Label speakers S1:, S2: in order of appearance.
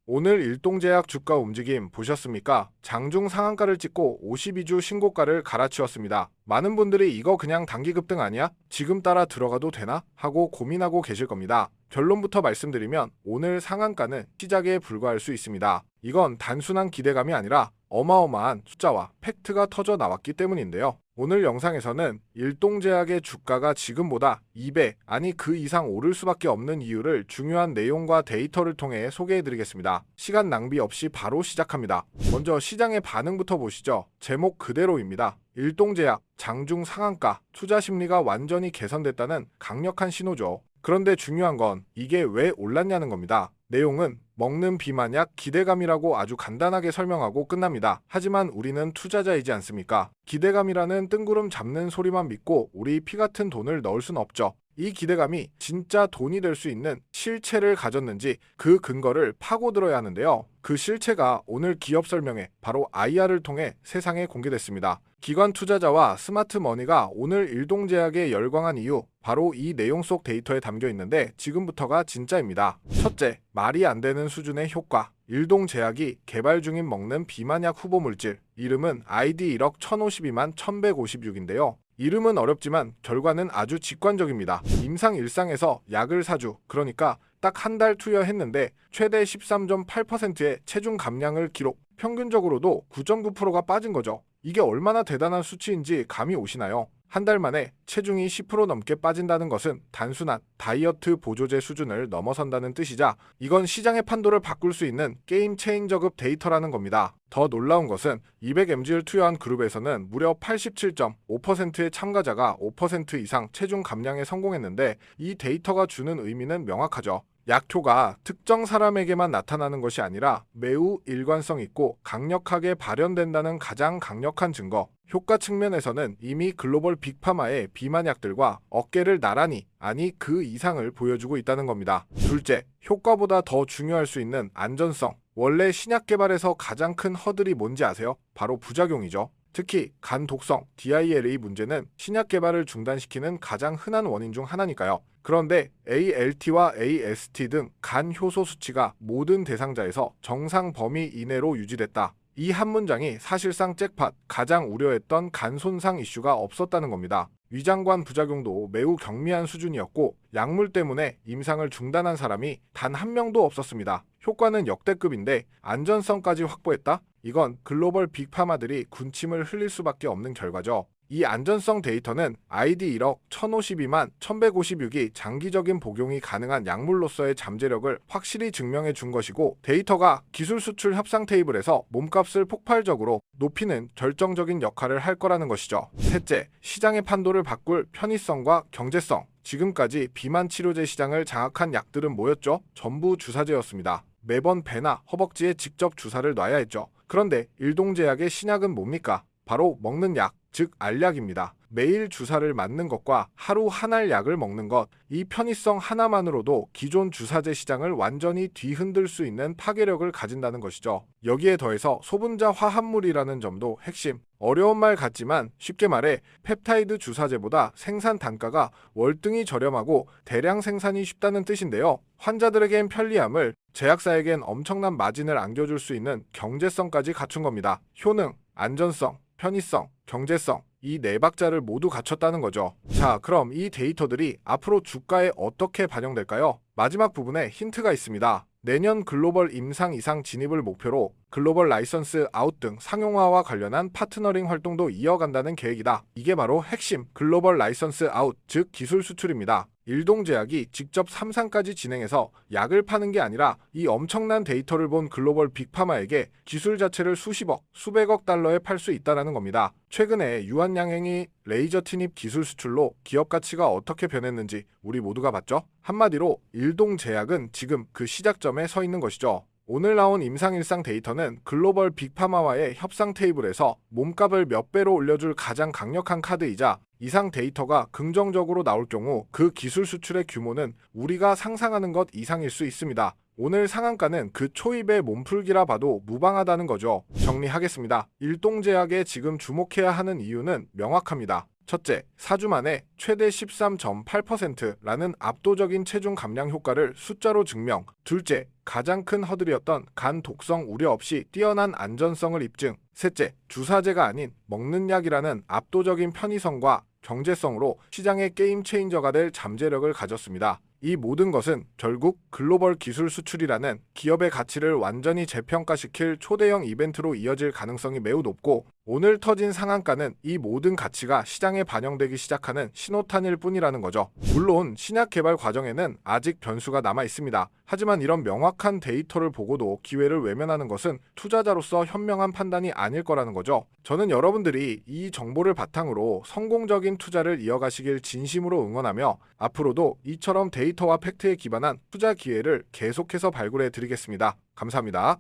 S1: 오늘 일동제약 주가 움직임 보셨습니까? 장중 상한가를 찍고 52주 신고가를 갈아치웠습니다. 많은 분들이 이거 그냥 단기 급등 아니야? 지금 따라 들어가도 되나? 하고 고민하고 계실 겁니다. 결론부터 말씀드리면 오늘 상한가는 시작에 불과할 수 있습니다. 이건 단순한 기대감이 아니라 어마어마한 숫자와 팩트가 터져 나왔기 때문인데요. 오늘 영상에서는 일동제약의 주가가 지금보다 2배 아니 그 이상 오를 수밖에 없는 이유를 중요한 내용과 데이터를 통해 소개해드리겠습니다. 시간 낭비 없이 바로 시작합니다. 먼저 시장의 반응부터 보시죠. 제목 그대로입니다. 일동제약 장중 상한가, 투자 심리가 완전히 개선됐다는 강력한 신호죠. 그런데 중요한 건 이게 왜 올랐냐는 겁니다. 내용은 먹는 비만약 기대감이라고 아주 간단하게 설명하고 끝납니다. 하지만 우리는 투자자이지 않습니까? 기대감이라는 뜬구름 잡는 소리만 믿고 우리 피 같은 돈을 넣을 순 없죠. 이 기대감이 진짜 돈이 될 수 있는 실체를 가졌는지 그 근거를 파고들어야 하는데요. 그 실체가 오늘 기업 설명회 바로 IR을 통해 세상에 공개됐습니다. 기관 투자자와 스마트머니가 오늘 일동제약에 열광한 이유 바로 이 내용 속 데이터에 담겨 있는데 지금부터가 진짜입니다. 첫째, 말이 안 되는 수준의 효과. 일동제약이 개발 중인 먹는 비만약 후보 물질 이름은 ID 1억 1052만 1156인데요. 이름은 어렵지만 결과는 아주 직관적입니다. 임상일상에서 약을 4주, 그러니까 딱 한 달 투여했는데 최대 13.8%의 체중 감량을 기록, 평균적으로도 9.9%가 빠진 거죠. 이게 얼마나 대단한 수치인지 감이 오시나요? 한 달 만에 체중이 10% 넘게 빠진다는 것은 단순한 다이어트 보조제 수준을 넘어선다는 뜻이자 이건 시장의 판도를 바꿀 수 있는 게임 체인저급 데이터라는 겁니다. 더 놀라운 것은 200mg를 투여한 그룹에서는 무려 87.5%의 참가자가 5% 이상 체중 감량에 성공했는데 이 데이터가 주는 의미는 명확하죠. 약효가 특정 사람에게만 나타나는 것이 아니라 매우 일관성 있고 강력하게 발현된다는 가장 강력한 증거. 효과 측면에서는 이미 글로벌 빅파마의 비만약들과 어깨를 나란히 아니 그 이상을 보여주고 있다는 겁니다. 둘째, 효과보다 더 중요할 수 있는 안전성. 원래 신약 개발에서 가장 큰 허들이 뭔지 아세요? 바로 부작용이죠. 특히 간 독성, DILA 문제는 신약 개발을 중단시키는 가장 흔한 원인 중 하나니까요. 그런데 ALT와 AST 등 간 효소 수치가 모든 대상자에서 정상 범위 이내로 유지됐다. 이 한 문장이 사실상 잭팟, 가장 우려했던 간 손상 이슈가 없었다는 겁니다. 위장관 부작용도 매우 경미한 수준이었고 약물 때문에 임상을 중단한 사람이 단 한 명도 없었습니다. 효과는 역대급인데 안전성까지 확보했다? 이건 글로벌 빅파마들이 군침을 흘릴 수밖에 없는 결과죠. 이 안전성 데이터는 ID 1억 1052만 1156이 장기적인 복용이 가능한 약물로서의 잠재력을 확실히 증명해 준 것이고 데이터가 기술 수출 협상 테이블에서 몸값을 폭발적으로 높이는 결정적인 역할을 할 거라는 것이죠. 셋째, 시장의 판도를 바꿀 편의성과 경제성. 지금까지 비만 치료제 시장을 장악한 약들은 뭐였죠? 전부 주사제였습니다. 매번 배나 허벅지에 직접 주사를 놔야 했죠. 그런데 일동제약의 신약은 뭡니까? 바로 먹는 약, 즉 알약입니다. 매일 주사를 맞는 것과 하루 한 알 약을 먹는 것, 이 편의성 하나만으로도 기존 주사제 시장을 완전히 뒤흔들 수 있는 파괴력을 가진다는 것이죠. 여기에 더해서 소분자 화합물이라는 점도 핵심. 어려운 말 같지만 쉽게 말해 펩타이드 주사제보다 생산 단가가 월등히 저렴하고 대량 생산이 쉽다는 뜻인데요. 환자들에겐 편리함을, 제약사에겐 엄청난 마진을 안겨줄 수 있는 경제성까지 갖춘 겁니다. 효능, 안전성, 편의성, 경제성, 이 네 박자를 모두 갖췄다는 거죠. 자, 그럼 이 데이터들이 앞으로 주가에 어떻게 반영될까요? 마지막 부분에 힌트가 있습니다. 내년 글로벌 임상 이상 진입을 목표로 글로벌 라이선스 아웃 등 상용화와 관련한 파트너링 활동도 이어간다는 계획이다. 이게 바로 핵심 글로벌 라이선스 아웃, 즉 기술 수출입니다. 일동제약이 직접 3상까지 진행해서 약을 파는 게 아니라 이 엄청난 데이터를 본 글로벌 빅파마에게 기술 자체를 수십억, 수백억 달러에 팔 수 있다는 겁니다. 최근에 유한양행이 레이저 티닙 기술 수출로 기업 가치가 어떻게 변했는지 우리 모두가 봤죠? 한마디로 일동제약은 지금 그 시작점에 서 있는 것이죠. 오늘 나온 임상일상 데이터는 글로벌 빅파마와의 협상 테이블에서 몸값을 몇 배로 올려줄 가장 강력한 카드이자 이상 데이터가 긍정적으로 나올 경우 그 기술 수출의 규모는 우리가 상상하는 것 이상일 수 있습니다. 오늘 상한가는 그 초입의 몸풀기라 봐도 무방하다는 거죠. 정리하겠습니다. 일동제약에 지금 주목해야 하는 이유는 명확합니다. 첫째, 4주 만에 최대 13.8%라는 압도적인 체중 감량 효과를 숫자로 증명. 둘째, 가장 큰 허들이었던 간 독성 우려 없이 뛰어난 안전성을 입증. 셋째, 주사제가 아닌 먹는 약이라는 압도적인 편의성과 경제성으로 시장의 게임 체인저가 될 잠재력을 가졌습니다. 이 모든 것은 결국 글로벌 기술 수출이라는 기업의 가치를 완전히 재평가시킬 초대형 이벤트로 이어질 가능성이 매우 높고, 오늘 터진 상한가는 이 모든 가치가 시장에 반영되기 시작하는 신호탄일 뿐이라는 거죠. 물론 신약 개발 과정에는 아직 변수가 남아 있습니다. 하지만 이런 명확한 데이터를 보고도 기회를 외면하는 것은 투자자로서 현명한 판단이 아닐 거라는 거죠. 저는 여러분들이 이 정보를 바탕으로 성공적인 투자를 이어가시길 진심으로 응원하며, 앞으로도 이처럼 데이터와 팩트에 기반한 투자 기회를 계속해서 발굴해 드리겠습니다. 감사합니다.